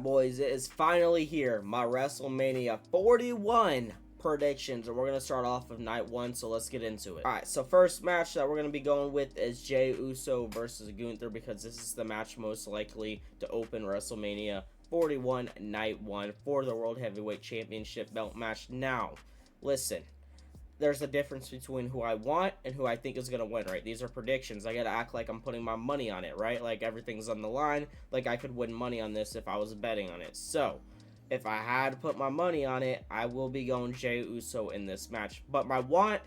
boys, it is finally here, my WrestleMania 41 predictions, and we're going to start off with night one, so let's get into it. Alright, so first match that we're going to be going with is Jey Uso versus Gunther, because this is the match most likely to open WrestleMania 41 night one for the World Heavyweight Championship belt match. Now, listen, there's a difference between who I want and who I think is going to win, right? These are predictions. I got to act like I'm putting my money on it, right? Like everything's on the line. Like I could win money on this if I was betting on it. So, if I had to put my money on it, I will be going Jey Uso in this match. But my want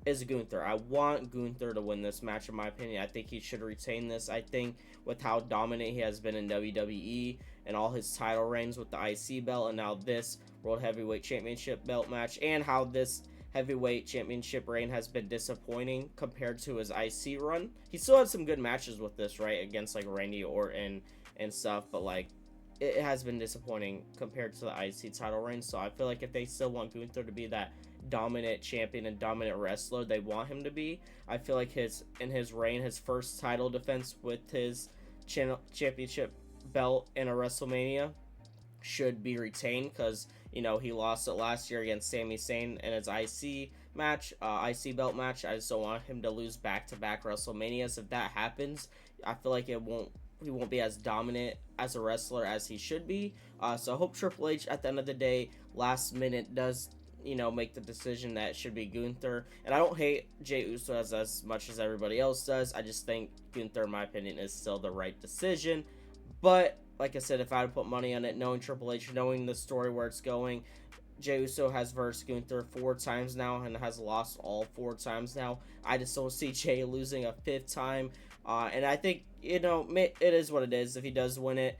is Gunther. I want Gunther to win this match, in my opinion. I think he should retain this. I think with how dominant he has been in WWE and all his title reigns with the IC belt and now this World Heavyweight Championship belt match, and how this heavyweight championship reign has been disappointing compared to his IC run. He still had some good matches with this, right, against like Randy Orton and stuff, but like it has been disappointing compared to the IC title reign. So I feel like if they still want Gunther to be that dominant champion and dominant wrestler they want him to be, I feel like in his reign, his first title defense with his championship belt in a WrestleMania should be retained, because you know he lost it last year against Sami Zayn in his IC match, IC belt match. I just don't want him to lose back-to-back WrestleManias. If that happens, I feel like he won't be as dominant as a wrestler as he should be. So I hope Triple H at the end of the day, last minute, does make the decision that it should be Gunther. And I don't hate Jey Uso as much as everybody else does. I just think Gunther, in my opinion, is still the right decision. But like I said, if I had to put money on it, knowing Triple H, knowing the story where it's going, Jey Uso has versed Gunther 4 times now and has lost all 4 times now. I just don't see Jey losing a 5th time. And I think, it is what it is. If he does win it,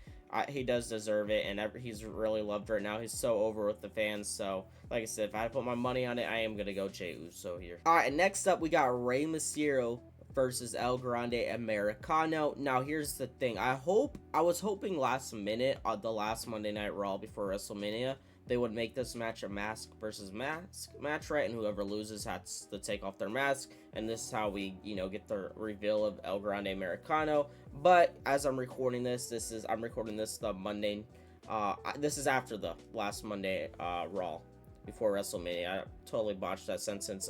he does deserve it. And he's really loved right now. He's so over with the fans. So, like I said, if I had to put my money on it, I am going to go Jey Uso here. All right, next up, we got Rey Mysterio versus El Grande Americano. Now, here's the thing. I was hoping last minute on the last Monday Night Raw before WrestleMania, they would make this match a mask versus mask match, right? And whoever loses has to take off their mask. And this is how we, get the reveal of El Grande Americano. But as I'm recording this, I'm recording this the Monday. This is after the last Monday Raw before WrestleMania. I totally botched that sentence.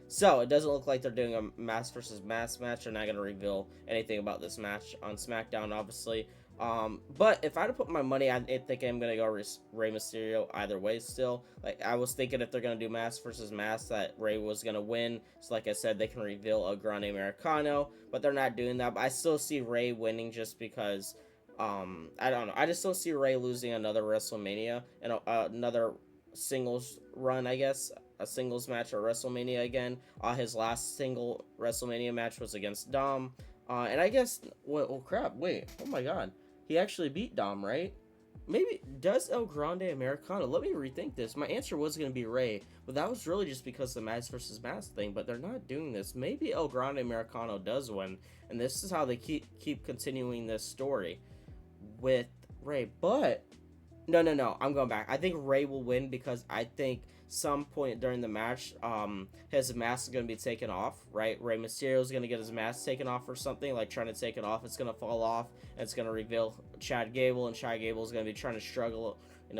So it doesn't look like they're doing a mask versus mask match. They're not going to reveal anything about this match on SmackDown, obviously. But if I had to put my money, I think I'm going to go Rey Mysterio either way still. Like, I was thinking if they're going to do mask versus mask, that Rey was going to win. So like I said, they can reveal a Grande Americano, but they're not doing that. But I still see Rey winning just because, I don't know. I just don't see Rey losing another WrestleMania and another singles run, I guess. A singles match at WrestleMania again. His last single WrestleMania match was against Dom. And I guess, oh crap, wait, oh my god. He actually beat Dom, right? Maybe, does El Grande Americano? Let me rethink this. My answer was going to be Rey, but that was really just because the mask versus mask thing, but they're not doing this. Maybe El Grande Americano does win, and this is how they keep continuing this story with Rey. But, no, I'm going back. I think Rey will win because I think some point during the match, his mask is going to be taken off, right? Rey Mysterio is going to get his mask taken off or something, like trying to take it off. It's going to fall off, and it's going to reveal Chad Gable, and Chad Gable is going to be trying to struggle,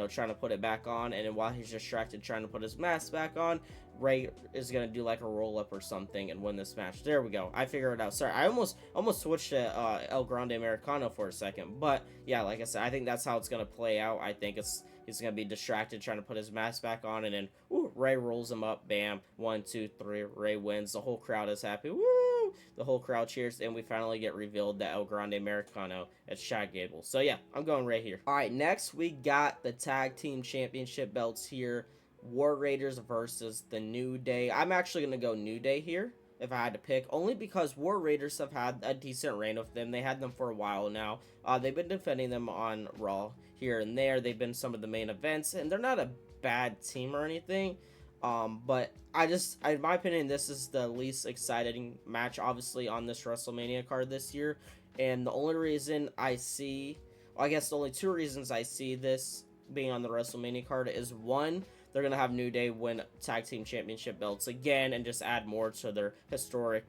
trying to put it back on. And then while he's distracted trying to put his mask back on, Rey is going to do like a roll-up or something and win this match. There we go. I figured it out. Sorry, I almost switched to El Grande Americano for a second. But, yeah, like I said, I think that's how it's going to play out. I think he's going to be distracted trying to put his mask back on, and then Rey rolls him up. Bam. 1, 2, 3. Rey wins. The whole crowd is happy. Woo! The whole crowd cheers, and we finally get revealed that El Grande Americano is Chad Gable. So, yeah, I'm going Rey here. All right, next we got the Tag Team Championship belts here. War Raiders versus the New Day. I'm actually going to go New Day here if I had to pick, only because War Raiders have had a decent reign with them. They had them for a while now. They've been defending them on Raw here and there. They've been some of the main events, and they're not a bad team or anything. But in my opinion, this is the least exciting match, obviously, on this WrestleMania card this year. And the only reason the only 2 reasons I see this being on the WrestleMania card is, one, they're going to have New Day win Tag Team Championship belts again and just add more to their historic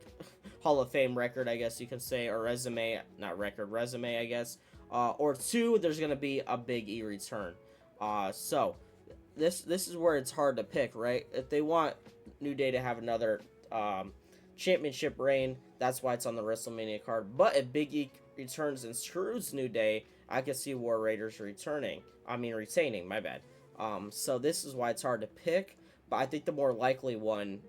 Hall of Fame record, I guess you can say, or resume, I guess. or 2, there's gonna be a Big E return. So this is where it's hard to pick, right? If they want New Day to have another championship reign, that's why it's on the WrestleMania card. But if Big E returns and screws New Day, I could see War Raiders retaining. My bad. So this is why it's hard to pick. But I think the more likely one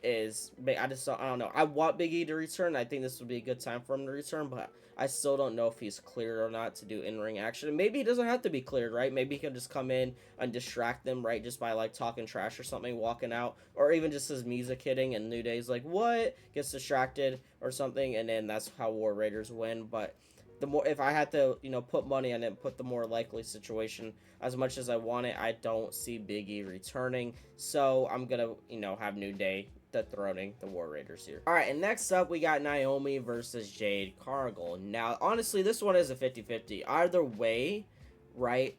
is I don't know. I want Big E to return. I think this would be a good time for him to return, but I still don't know if he's cleared or not to do in-ring action. And maybe he doesn't have to be cleared, right? Maybe he can just come in and distract them, right? Just by like talking trash or something, walking out, or even just his music hitting and New Day's like, what? Gets distracted or something, and then that's how War Raiders win. But the more, if I had to, put money on it, put the more likely situation, as much as I want it, I don't see Big E returning. So I'm gonna, have New Day dethroning the War Raiders here. All right, and next up, we got Naomi versus Jade Cargill. Now, honestly, this one is a 50-50. Either way, right?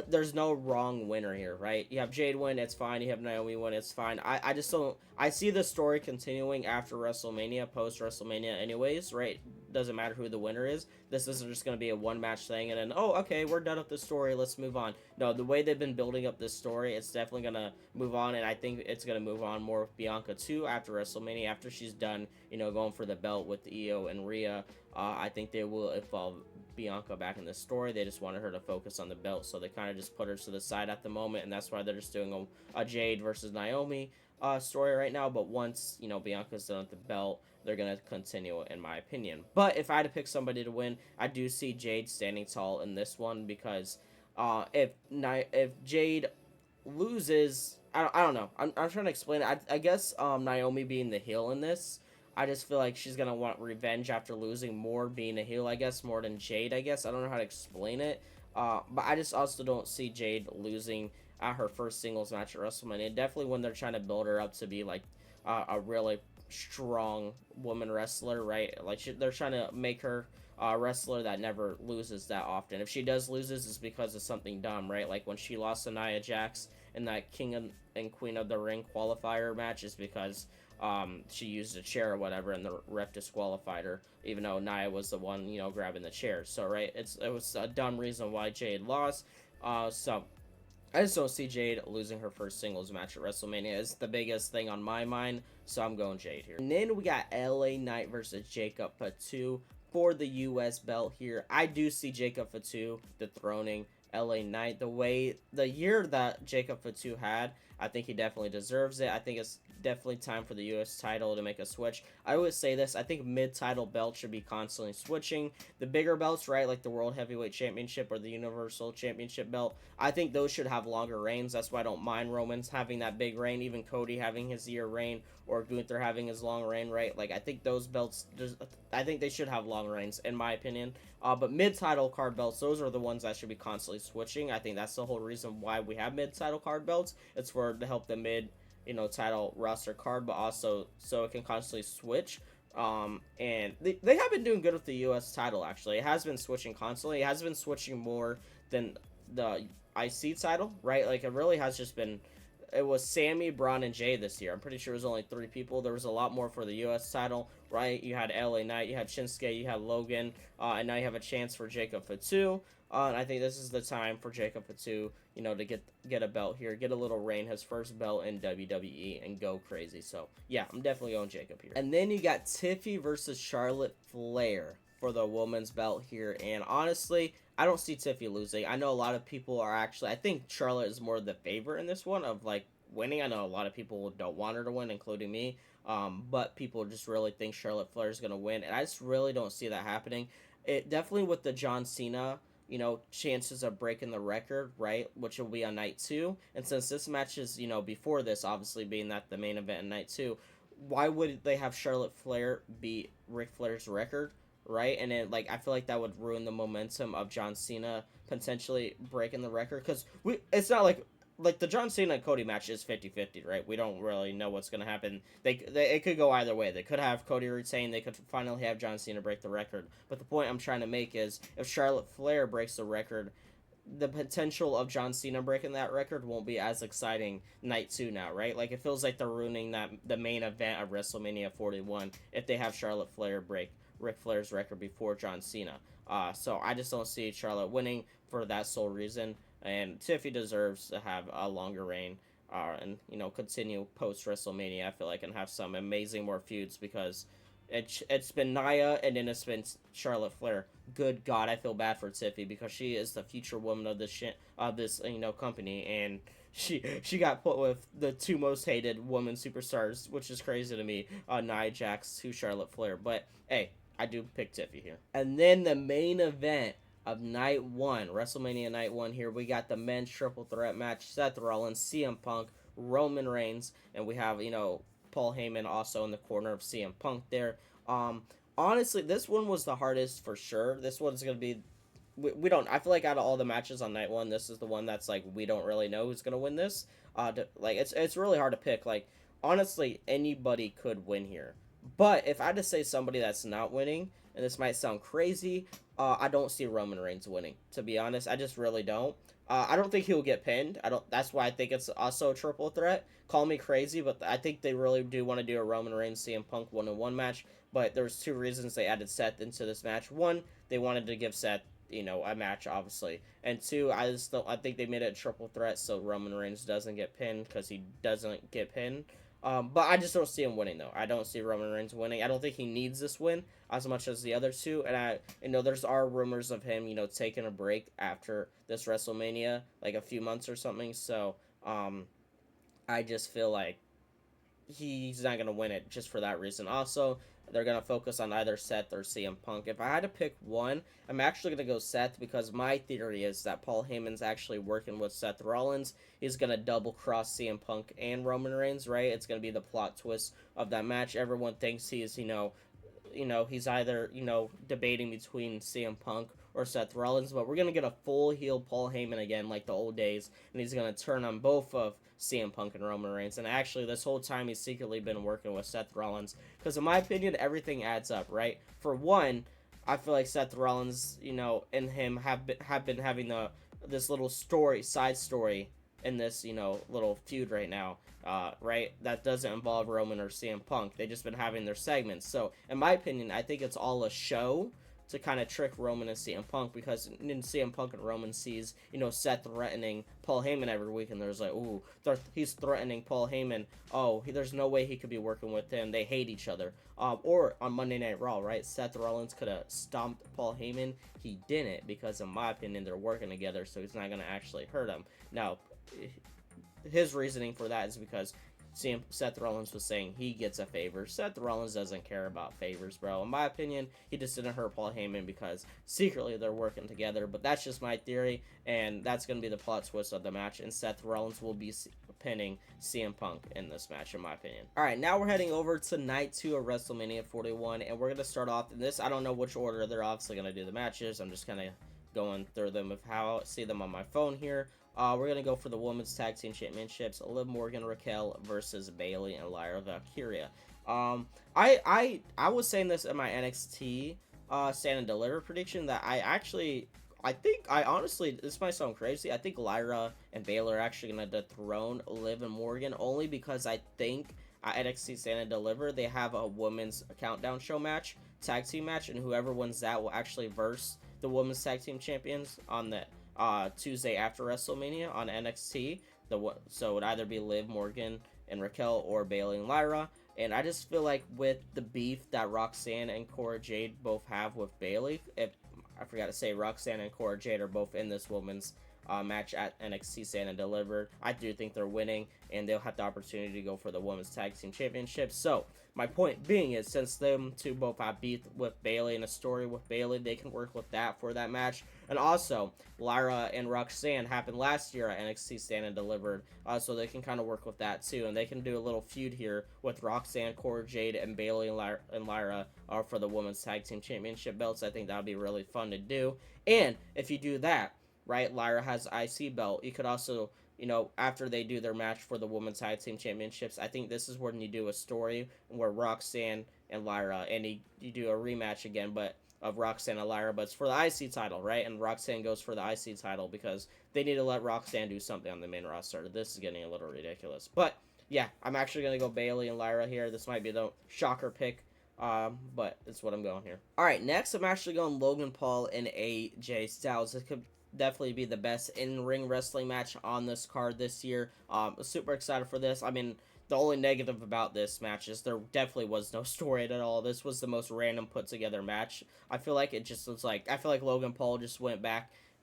There's no wrong winner here, right? You have Jade win, it's fine. You have Naomi win, it's fine. I just don't. I see the story continuing after WrestleMania, post WrestleMania, anyways, right? Doesn't matter who the winner is. This isn't just going to be a one match thing and then, oh, okay, we're done with the story. Let's move on. No, the way they've been building up this story, it's definitely going to move on. And I think it's going to move on more with Bianca too after WrestleMania, after she's done, going for the belt with Io and Rhea. I think they will involve Bianca back in the story. They just wanted her to focus on the belt, so they kind of just put her to the side at the moment, and that's why they're just doing a Jade versus Naomi story right now. But once Bianca's done with the belt, they're gonna continue, in my opinion. But if I had to pick somebody to win, I do see Jade standing tall in this one, because if Jade loses, I don't know. I'm trying to explain it. I guess Naomi being the heel in this, I just feel like she's gonna want revenge after losing more, being a heel, I guess, more than Jade, I guess. I don't know how to explain it. But I just also don't see Jade losing at her first singles match at WrestleMania. Definitely when they're trying to build her up to be like a really strong woman wrestler, right? Like they're trying to make her a wrestler that never loses that often. If she does loses, it's because of something dumb, right? Like when she lost to Nia Jax in that King and Queen of the Ring qualifier match, is because she used a chair or whatever, and the ref disqualified her, even though Nia was the one, grabbing the chair. So, right, it was a dumb reason why Jade lost. So I just don't see Jade losing her first singles match at WrestleMania. It's the biggest thing on my mind, so I'm going Jade here. And then we got LA Knight versus Jacob Fatu for the US belt here. I do see Jacob Fatu dethroning LA Knight. The year that Jacob Fatu had, I think he definitely deserves it. I think it's definitely time for the US title to make a switch. I always say this, I think mid-title belts should be constantly switching. The bigger belts, right, like the World Heavyweight Championship or the Universal Championship belt, I think those should have longer reigns. That's why I don't mind Roman's having that big reign, even Cody having his year reign, or Gunther having his long reign, right? Like, I think those belts, I think they should have long reigns, in my opinion. But mid-title card belts, those are the ones that should be constantly switching. I think that's the whole reason why we have mid-title card belts. It's to help the title roster card, but also so it can constantly switch. And they have been doing good with the US title, actually. It has been switching constantly. It has been switching more than the IC title, right? Like, it really has just been... It was Sammy, Braun, and Jay this year. I'm pretty sure it was only 3 people. There was a lot more for the US title, right? You had LA Knight, you had Shinsuke, you had Logan, and now you have a chance for Jacob Fatu. And I think this is the time for Jacob Fatu, to get a belt here, get a little reign, his first belt in WWE, and go crazy. So, yeah, I'm definitely going Jacob here. And then you got Tiffy versus Charlotte Flair for the women's belt here. And honestly, I don't see Tiffy losing. I know a lot of people are actually... I think Charlotte is more the favorite in this one of, like, winning. I know a lot of people don't want her to win, including me. But people just really think Charlotte Flair is going to win. And I just really don't see that happening. It definitely with the John Cena... chances of breaking the record, right, which will be on night 2. And since this match is, before this, obviously being that the main event in night 2, why would they have Charlotte Flair beat Ric Flair's record, right? And then, like, I feel like that would ruin the momentum of John Cena potentially breaking the record, because it's not like the John Cena and Cody match is 50-50, right? We don't really know what's going to happen. It could go either way. They could have Cody retain. They could finally have John Cena break the record. But the point I'm trying to make is, if Charlotte Flair breaks the record, the potential of John Cena breaking that record won't be as exciting night 2 now, right? Like, it feels like they're ruining the main event of WrestleMania 41 if they have Charlotte Flair break Ric Flair's record before John Cena. So I just don't see Charlotte winning for that sole reason. And Tiffy deserves to have a longer reign, and continue post WrestleMania. I feel like, and have some amazing more feuds, because it's been Nia, and then it's been Charlotte Flair. Good God, I feel bad for Tiffy, because she is the future woman of this company, and she got put with the two most hated women superstars, which is crazy to me. Nia Jax to Charlotte Flair, but hey, I do pick Tiffy here. And then the main event of night one, WrestleMania night one. Here we got the men's triple threat match: Seth Rollins, CM Punk, Roman Reigns, and we have Paul Heyman also in the corner of CM Punk there. Um, Honestly, this one was the hardest for sure. This one's gonna be. We don't. I feel like out of all the matches on night one, this is the one that's like we don't really know who's gonna win this. It's really hard to pick. Like, honestly, anybody could win here. But if I had to say somebody that's not winning, and this might sound crazy, I don't see Roman Reigns winning. To be honest, I just really don't. I don't think he'll get pinned. I don't. That's why I think it's also a triple threat. Call me crazy, but I think they really do want to do a Roman Reigns CM Punk 1-on-1 match. But there's two reasons they added Seth into this match. One, they wanted to give Seth a match, obviously, and two, I think they made it a triple threat so Roman Reigns doesn't get pinned, because he doesn't get pinned. But I just don't see him winning, though. I don't see Roman Reigns winning. I don't think he needs this win as much as the other two. And there's rumors of him, taking a break after this WrestleMania, like a few months or something. So, I just feel like he's not gonna win it just for that reason. Also, they're gonna focus on either Seth or CM Punk. If I had to pick one, I'm actually gonna go Seth, because my theory is that Paul Heyman's actually working with Seth Rollins. He's gonna double cross CM Punk and Roman Reigns, right? It's gonna be the plot twist of that match. Everyone thinks he's he's either debating between CM Punk or Seth Rollins, but we're gonna get a full heel Paul Heyman again, like the old days, and he's gonna turn on both of CM Punk and Roman Reigns. And actually, this whole time he's secretly been working with Seth Rollins, because in my opinion, everything adds up, right? For one, I feel like Seth Rollins, and him have been having this little side story in this little feud right now, right? That doesn't involve Roman or CM Punk. They just been having their segments. So in my opinion, I think it's all a show to kind of trick Roman and CM Punk, because in CM Punk and Roman sees Seth threatening Paul Heyman every week, and there's like, ooh, he's threatening Paul Heyman. Oh, there's no way he could be working with him. They hate each other. Or on Monday Night Raw, right? Seth Rollins could have stomped Paul Heyman. He didn't, because in my opinion, they're working together, so he's not gonna actually hurt him. Now, his reasoning for that is because Seth Rollins was saying he gets a favor. Seth Rollins doesn't care about favors, bro. In my opinion, he just didn't hurt Paul Heyman because secretly they're working together. But that's just my theory, and that's going to be the plot twist of the match. And Seth Rollins will be pinning CM Punk in this match, in my opinion. All right, now we're heading over to night 2 of WrestleMania 41, and we're going to start off in this. I don't know which order they're obviously going to do the matches. I'm just kind of going through them of how I see them on my phone here. We're going to go for the Women's Tag Team Championships. Liv Morgan, Raquel versus Bayley and Lyra Valkyria. I was saying this in my NXT Stand and Deliver prediction that I honestly, this might sound crazy, I think Lyra and Bayley are actually going to dethrone Liv and Morgan, only because I think at NXT Stand and Deliver they have a women's countdown show match, tag team match, and whoever wins that will actually verse the Women's Tag Team Champions on the Tuesday after WrestleMania on NXT. So it would either be Liv Morgan and Raquel or Bayley and Lyra. And I just feel like with the beef that Roxanne and Cora Jade both have with Bayley, if I forgot to say, Roxanne and Cora Jade are both in this women's match at NXT Stand and Deliver. I do think they're winning, and they'll have the opportunity to go for the Women's Tag Team Championship. So my point being is, since them two both have beef with Bayley and a story with Bayley, they can work with that for that match. And also, Lyra and Roxanne happened last year at NXT Stand and Delivered, so they can kind of work with that too. And they can do a little feud here with Roxanne, Cora Jade, and Bayley and Lyra for the Women's Tag Team Championship belts. I think that would be really fun to do. And if you do that, right, Lyra has IC belt. You could also, after they do their match for the Women's Tag Team Championships, I think this is when you do a story where Roxanne and Lyra, and you do a rematch again, but of Roxanne and Lyra, but it's for the IC title, right? And Roxanne goes for the IC title because they need to let Roxanne do something on the main roster. This is getting a little ridiculous. But, yeah, I'm actually going to go Bayley and Lyra here. This might be the shocker pick But it's what I'm going here. All right, next I'm actually going Logan Paul and AJ Styles. It could definitely be the best in-ring wrestling match on this card this year. Super excited for this. I mean, the only negative about this match is there definitely was no story at all. This was the most random put together match. I feel like it just was like, I feel like Logan Paul just went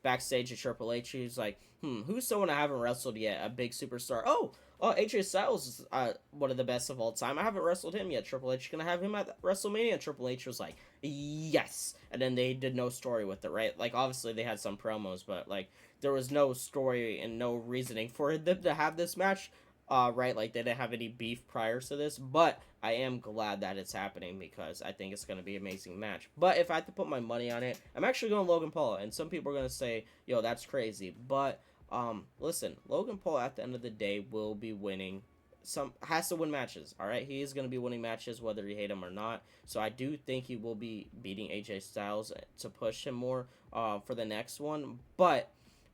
backstage at Triple H. He was like, who's someone I haven't wrestled yet? A big superstar. Oh, AJ Styles is one of the best of all time. I haven't wrestled him yet. Triple H gonna have him at WrestleMania. And Triple H was like, yes. And then they did no story with it, right? Like, obviously they had some promos, but like there was no story and no reasoning for them to have this match. Right, like they didn't have any beef prior to this, but I am glad that it's happening because I think it's going to be an amazing match. But if I had to put my money on it, I'm actually going Logan Paul, and some people are going to say, yo, that's crazy, but listen, Logan Paul at the end of the day will be winning, has to win matches. All right, he is going to be winning matches whether you hate him or not. So I do think he will be beating AJ Styles to push him more for the next one. But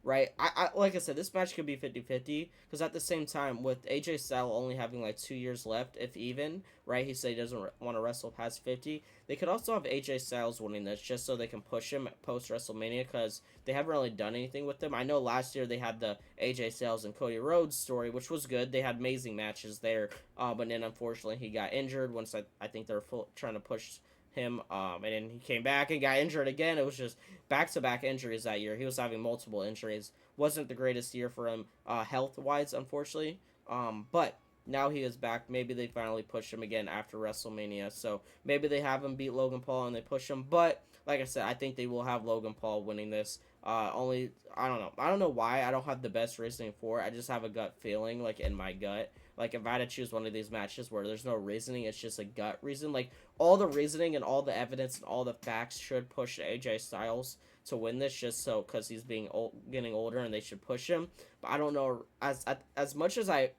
right, I like I said, this match could be 50-50 because at the same time, with AJ Styles only having like 2 years left, if even, right, he said he doesn't want to wrestle past 50. They could also have AJ Styles winning this just so they can push him post WrestleMania because they haven't really done anything with him. I know last year they had the AJ Styles and Cody Rhodes story, which was good. They had amazing matches there, but then unfortunately he got injured once I think they were trying to push him, and then he came back and got injured again. It was just back-to-back injuries that year. He was having multiple injuries. Wasn't the greatest year for him health-wise, unfortunately. But now he is back. Maybe they finally push him again after WrestleMania. So maybe they have him beat Logan Paul and they push him. But like I said, I think they will have Logan Paul winning this. Only I don't know. I don't know why. I don't have the best reasoning for it. I just have a gut feeling, like in my gut. Like if I had to choose one of these matches where there's no reasoning, it's just a gut reason. Like all the reasoning and all the evidence and all the facts should push AJ Styles to win this, just so because he's getting older and they should push him. But I don't know, as much as I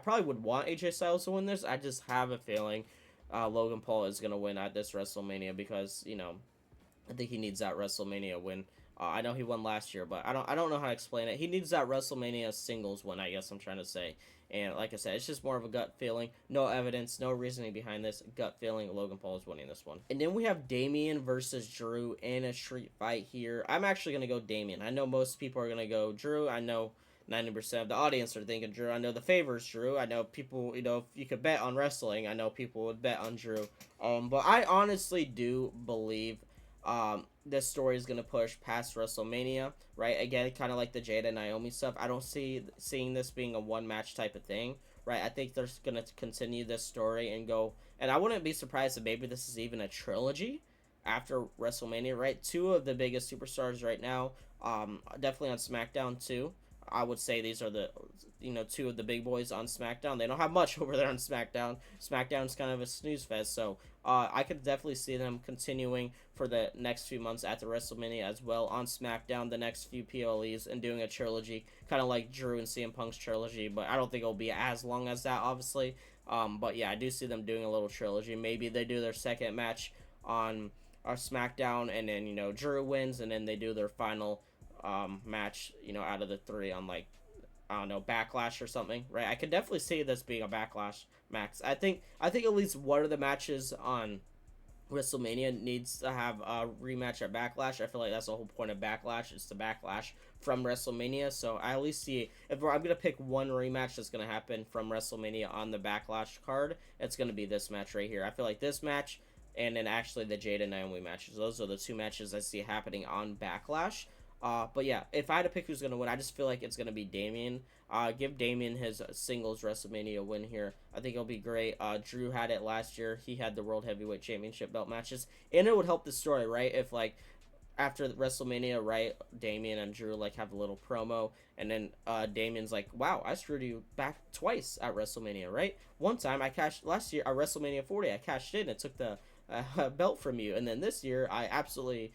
probably would want AJ Styles to win this. I just have a feeling Logan Paul is gonna win at this WrestleMania because I think he needs that WrestleMania win. I know he won last year, but I don't know how to explain it. He needs that WrestleMania singles win, I guess I'm trying to say. And like I said, it's just more of a gut feeling. No evidence, no reasoning behind this. Gut feeling, Logan Paul is winning this one. And then we have Damian versus Drew in a street fight here. I'm actually going to go Damian. I know most people are going to go Drew. I know 90% of the audience are thinking Drew. I know the favors Drew. I know people, if you could bet on wrestling, I know people would bet on Drew. But I honestly do believe this story is going to push past WrestleMania, right? Again, kind of like the Jada and Naomi stuff. I don't seeing this being a one-match type of thing, right? I think they're going to continue this story and go, and I wouldn't be surprised if maybe this is even a trilogy after WrestleMania, right? Two of the biggest superstars right now, definitely on SmackDown too. I would say these are the, two of the big boys on SmackDown. They don't have much over there on SmackDown. SmackDown's kind of a snooze fest, so I could definitely see them continuing for the next few months at the WrestleMania as well on SmackDown, the next few PLEs, and doing a trilogy, kind of like Drew and CM Punk's trilogy, but I don't think it'll be as long as that, obviously. But yeah, I do see them doing a little trilogy. Maybe they do their second match on our SmackDown, and then, Drew wins, and then they do their final match, out of the three on, like, I don't know, Backlash or something, right? I could definitely see this being a Backlash max. I think at least one of the matches on WrestleMania needs to have a rematch at Backlash. I feel like that's the whole point of Backlash, is the Backlash from WrestleMania. So I at least see, if I'm gonna pick one rematch that's gonna happen from WrestleMania on the Backlash card, it's gonna be this match right here. I feel like this match, and then actually the Jada and Naomi matches, those are the two matches I see happening on Backlash. But yeah, if I had to pick who's going to win, I just feel like it's going to be Damian. Give Damian his singles WrestleMania win here. I think it'll be great. Drew had it last year. He had the World Heavyweight Championship belt matches. And it would help the story, right? If, like, after WrestleMania, right, Damian and Drew, like, have a little promo. And then Damian's like, wow, I screwed you back twice at WrestleMania, right? One time I cashed, last year at WrestleMania 40, I cashed in and took the belt from you, and then this year I absolutely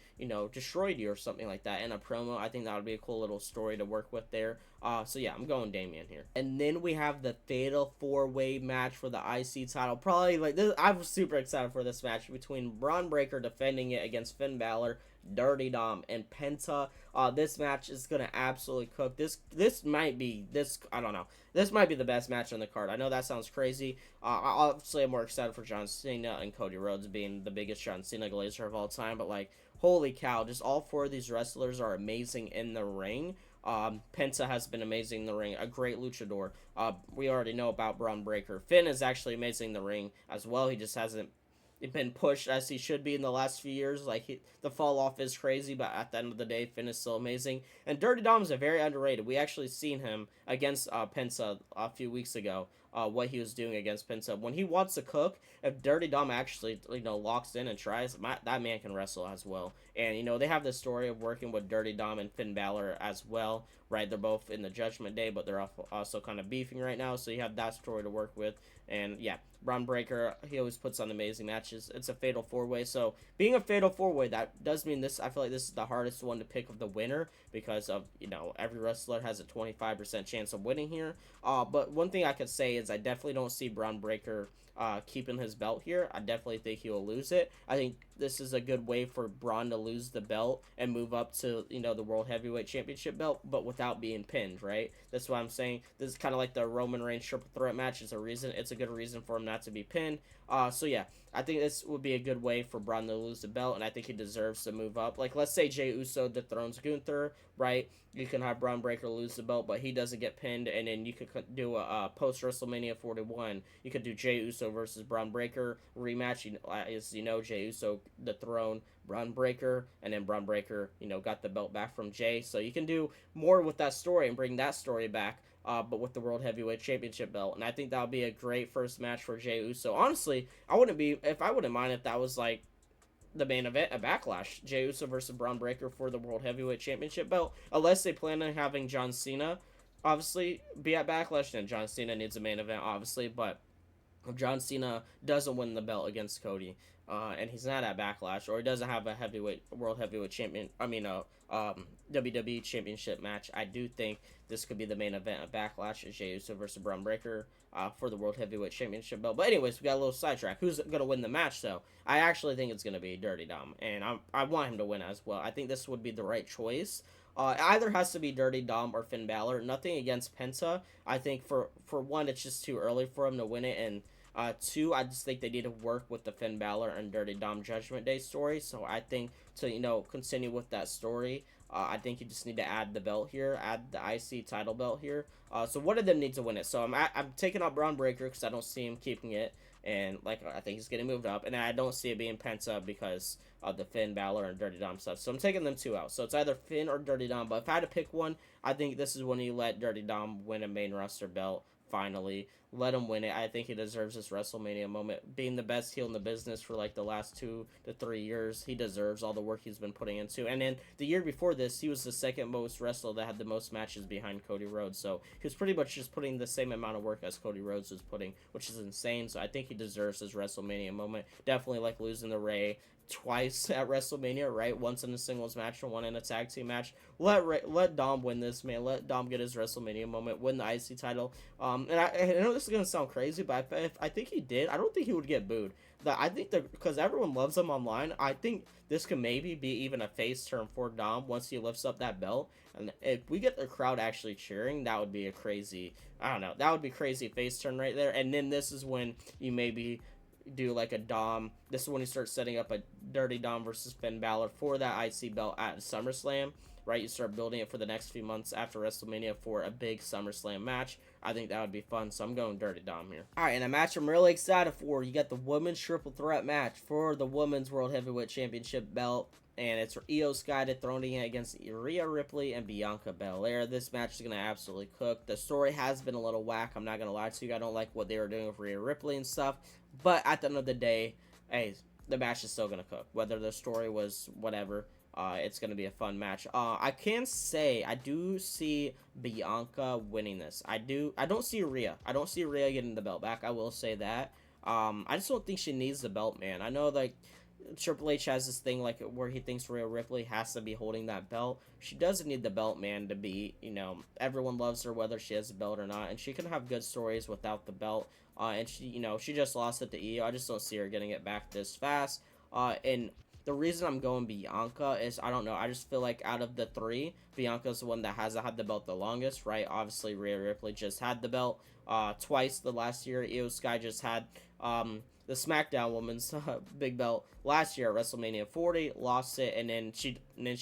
destroyed you or something like that in a promo. I think that would be a cool little story to work with there. So yeah, I'm going Damian here. And then we have the fatal 4-way match for the IC title. Probably, like, this, I'm super excited for this match between Braun Breaker defending it against Finn Balor, Dirty Dom and Penta. This match is gonna absolutely cook. This might be this. I don't know. This might be the best match on the card. I know that sounds crazy. Obviously, I'm more excited for John Cena and Cody Rhodes being the biggest John Cena glazer of all time. But like, holy cow, just all four of these wrestlers are amazing in the ring. Penta has been amazing in the ring, a great luchador. We already know about Braun Breaker. Finn is actually amazing in the ring as well. He just hasn't been pushed as he should be in the last few years. The fall off is crazy, but at the end of the day, Finn is still amazing. And Dirty Dom is a very underrated. We actually seen him against Penta a few weeks ago. What he was doing against Penta when he wants to cook. If Dirty Dom actually locks in and tries, that man can wrestle as well. And they have this story of working with Dirty Dom and Finn Balor as well. Right, they're both in the Judgment Day, but they're also kind of beefing right now. So you have that story to work with. And yeah, Braun Breaker, he always puts on amazing matches. It's a fatal four-way. So being a fatal four-way, that does mean this. I feel like this is the hardest one to pick of the winner because of every wrestler has a 25% chance of winning here. But one thing I could say is I definitely don't see Braun Breaker keeping his belt here. I definitely think he will lose it. I think this is a good way for Braun to lose the belt and move up to the World Heavyweight Championship belt, but without being pinned. Right? That's what I'm saying. This is kind of like the Roman Reigns triple threat match. It's a good reason for him not to be pinned. So yeah, I think this would be a good way for Braun to lose the belt, and I think he deserves to move up. Like, let's say Jey Uso dethrones Gunther, right? You can have Braun Breaker lose the belt, but he doesn't get pinned, and then you could do a post WrestleMania 41. You could do Jey Uso versus Braun Breaker rematch. As you know, Jey Uso dethroned Braun Breaker, and then Braun Breaker, got the belt back from Jey. So you can do more with that story and bring that story back. But with the World Heavyweight Championship belt, and I think that would be a great first match for Jey Uso. Honestly, I wouldn't mind if that was like the main event at Backlash, Jey Uso versus Braun Breaker for the World Heavyweight Championship belt, unless they plan on having John Cena obviously be at Backlash. Then John Cena needs a main event, obviously, but if John Cena doesn't win the belt against Cody, and he's not at Backlash, or he doesn't have a World Heavyweight Champion, WWE Championship match, I do think this could be the main event of Backlash, Jey Uso versus Braun Breaker for the World Heavyweight Championship belt. But anyways, we got a little sidetrack. Who's going to win the match, though? I actually think it's going to be Dirty Dom, and I want him to win as well. I think this would be the right choice. It either has to be Dirty Dom or Finn Balor. Nothing against Penta. I think for one, it's just too early for him to win it, and two, I just think they need to work with the Finn Balor and Dirty Dom Judgment Day story. So I think to continue with that story, I think you just need to add the belt here, add the IC title belt here. So one of them needs to win it. So I'm taking out Braun Breaker because I don't see him keeping it, and I think he's getting moved up, and I don't see it being Penta because of the Finn Balor and Dirty Dom stuff. So I'm taking them two out. So it's either Finn or Dirty Dom. But if I had to pick one, I think this is when you let Dirty Dom win a main roster belt. Finally, let him win it. I think he deserves this WrestleMania moment. Being the best heel in the business for like the last 2 to 3 years, he deserves all the work he's been putting into. And then the year before this, he was the second most wrestler that had the most matches behind Cody Rhodes. So he was pretty much just putting the same amount of work as Cody Rhodes was putting, which is insane. So I think he deserves his WrestleMania moment. Definitely like losing to Ray twice at WrestleMania, right? Once in a singles match and one in a tag team match. Let Dom win this, man. Let Dom get his WrestleMania moment, win the IC title. And I know this is gonna sound crazy, but if I think he did, I don't think he would get booed. I think because everyone loves him online, I think this could maybe be even a face turn for Dom once he lifts up that belt. And if we get the crowd actually cheering, that would be a crazy, I don't know, that would be crazy face turn right there. And then this is when you maybe do like a Dom. This is when he starts setting up a Dirty Dom versus Finn Balor for that IC belt at SummerSlam, right? You start building it for the next few months after WrestleMania for a big SummerSlam match. I think that would be fun, so I'm going Dirty Dom here. All right, and a match I'm really excited for. You got the women's triple threat match for the women's World Heavyweight Championship belt, and it's Io Sky dethroning it against Rhea Ripley and Bianca Belair. This match is going to absolutely cook. The story has been a little whack. I'm not going to lie to you. I don't like what they were doing with Rhea Ripley and stuff. But at the end of the day, hey, the match is still going to cook. Whether the story was whatever, it's going to be a fun match. I can say I do see Bianca winning this. I don't see Rhea. I don't see Rhea getting the belt back. I will say that. I just don't think she needs the belt, man. I know, like, Triple H has this thing like where he thinks Rhea Ripley has to be holding that belt. She doesn't need the belt, man, to be, everyone loves her whether she has a belt or not, and she can have good stories without the belt. And she just lost it to Io. I just don't see her getting it back this fast. And the reason I'm going Bianca is, I don't know, I just feel like out of the three, Bianca's the one that hasn't had the belt the longest, right? Obviously, Rhea Ripley just had the belt twice the last year. Io Sky just had the SmackDown Women's big belt last year at WrestleMania 40, lost it, and then she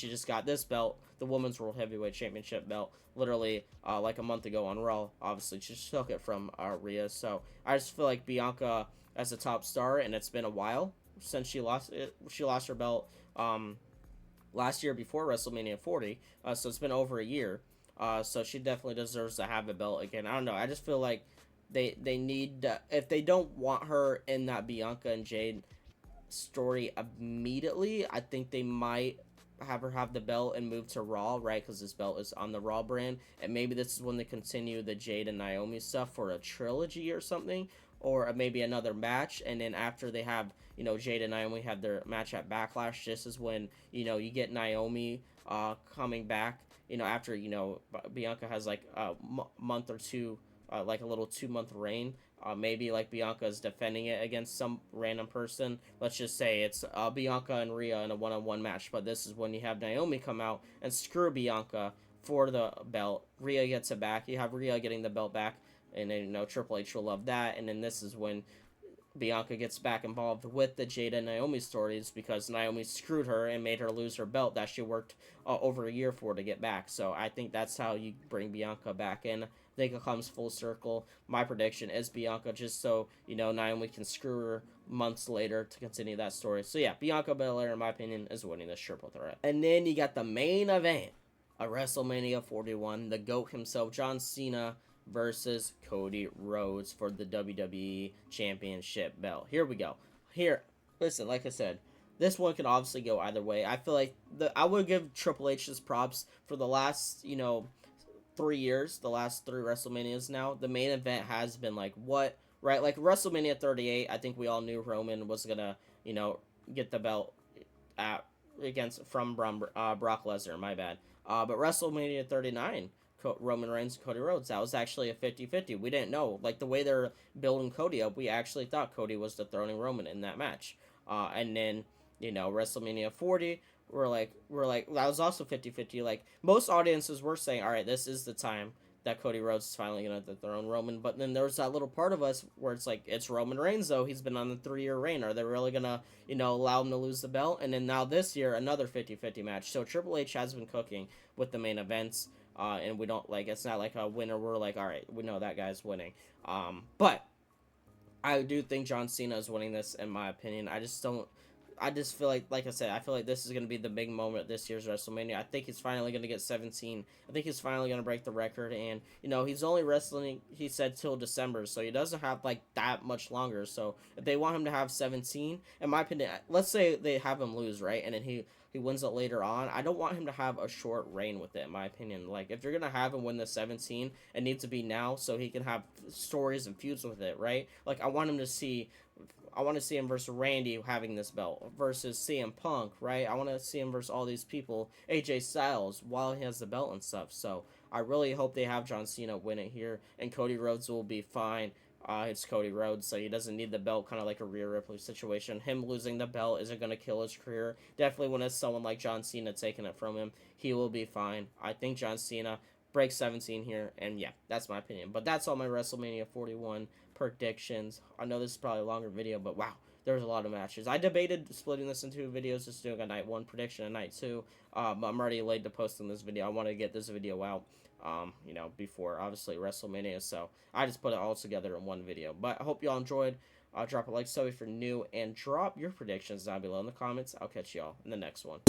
just got this belt, the Women's World Heavyweight Championship belt, literally like a month ago on Raw. Obviously, she just took it from Rhea. So I just feel like Bianca as a top star, and it's been a while since she lost it. She lost her belt last year before WrestleMania 40, so it's been over a year. So she definitely deserves to have a belt again. I don't know. I just feel like they need, if they don't want her in that Bianca and Jade story immediately, I think they might have her have the belt and move to Raw, right? Because this belt is on the Raw brand, and maybe this is when they continue the Jade and Naomi stuff for a trilogy or something, or maybe another match. And then after they have, Jade and Naomi have their match at Backlash, this is when, you get Naomi coming back, after, Bianca has like a month or two, like a little 2-month reign. Maybe like Bianca is defending it against some random person. Let's just say it's Bianca and Rhea in a one-on-one match. But this is when you have Naomi come out and screw Bianca for the belt. Rhea gets it back. You have Rhea getting the belt back. And then, Triple H will love that. And then this is when Bianca gets back involved with the Jade and Naomi stories, because Naomi screwed her and made her lose her belt that she worked over a year for to get back. So I think that's how you bring Bianca back in. I think it comes full circle. My prediction is Bianca, just so, Naomi can screw her months later to continue that story. So yeah, Bianca Belair, in my opinion, is winning this triple threat. And then you got the main event of WrestleMania 41, the GOAT himself, John Cena, versus Cody Rhodes for the WWE Championship belt. Here we go. Listen, like I said, this one can obviously go either way. I feel like I would give Triple H his props for the last, 3 years, the last 3 WrestleManias now. The main event has been like, what, right? Like WrestleMania 38, I think we all knew Roman was gonna, get the belt from Brock Lesnar, my bad. But WrestleMania 39, Roman Reigns and Cody Rhodes, that was actually a 50-50. We didn't know. Like, the way they're building Cody up, we actually thought Cody was dethroning Roman in that match. And then, WrestleMania 40, we're like, that was also 50-50. Like, most audiences were saying, all right, this is the time that Cody Rhodes is finally going to dethrone Roman. But then there was that little part of us where it's like, it's Roman Reigns, though. He's been on the 3-year reign. Are they really going to, allow him to lose the belt? And then now this year, another 50-50 match. So Triple H has been cooking with the main events. And we don't, like, it's not like a winner. We're like, all right, we know that guy's winning. But I do think John Cena is winning this, in my opinion. I just feel like I said, I feel like this is going to be the big moment at this year's WrestleMania. I think he's finally going to get 17. I think he's finally going to break the record. And, he's only wrestling, he said, till December. So he doesn't have, like, that much longer. So if they want him to have 17, in my opinion, let's say they have him lose, right? And then he wins it later on. I don't want him to have a short reign with it, in my opinion. Like, if you're going to have him win the 17, it needs to be now so he can have stories and feuds with it, right? Like, I want to see him versus Randy having this belt, versus CM Punk, right? I want to see him versus all these people, AJ Styles, while he has the belt and stuff. So I really hope they have John Cena win it here, and Cody Rhodes will be fine. It's Cody Rhodes, so he doesn't need the belt, kind of like a Rhea Ripley situation. Him losing the belt isn't going to kill his career. Definitely when it's someone like John Cena taking it from him, he will be fine. I think John Cena breaks 17 here, and yeah, that's my opinion. But that's all my WrestleMania 41 predictions. I know this is probably a longer video, but wow, there's a lot of matches. I debated splitting this into 2 videos, just doing a night 1 prediction and night 2, but I'm already late to posting this video. I want to get this video out, before, obviously, WrestleMania, so I just put it all together in one video. But I hope y'all enjoyed. Drop a like, sub if you're new, and drop your predictions down below in the comments. I'll catch y'all in the next one.